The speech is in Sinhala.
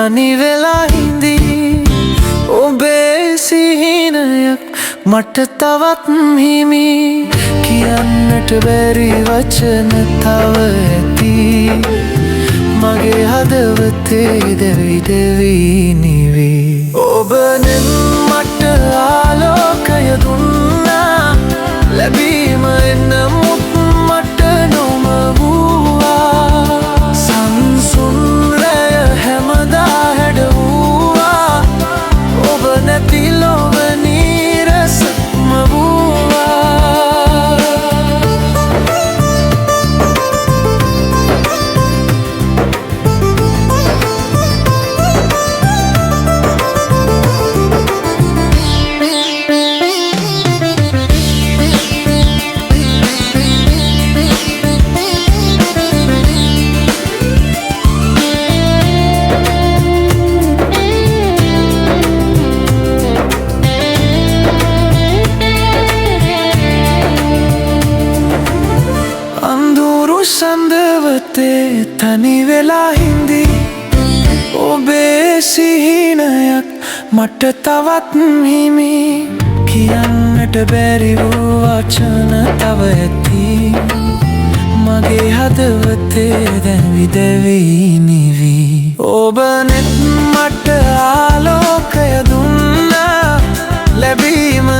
තනි වෙලා හිඳි ඔබේ සිහිනයක් මට තවත් හිමි කියන්නට බැරි වචන තව ඇති මගේ හදවතේ දෙවි දෙවි නිවි ඔබ නම් මට ආලෝකය දුන්නා ලැබීම එනමුත් මට නොම වූවා සංසුන් රැය හැමදා හැඩවුවා ඔබ නැති ලොව නීරසක්ම වූවා සඳවතේ තනි වෙලා හිඳි ඔබේ සිහිනයක් මට තවත් හිමි කියන්නට බැරි වූ වචන තව ඇති මගේ හදවතේ දැවි දැවි නිවි ඔබ නැත් මට ආලෝකය දුන්නා ලැබීම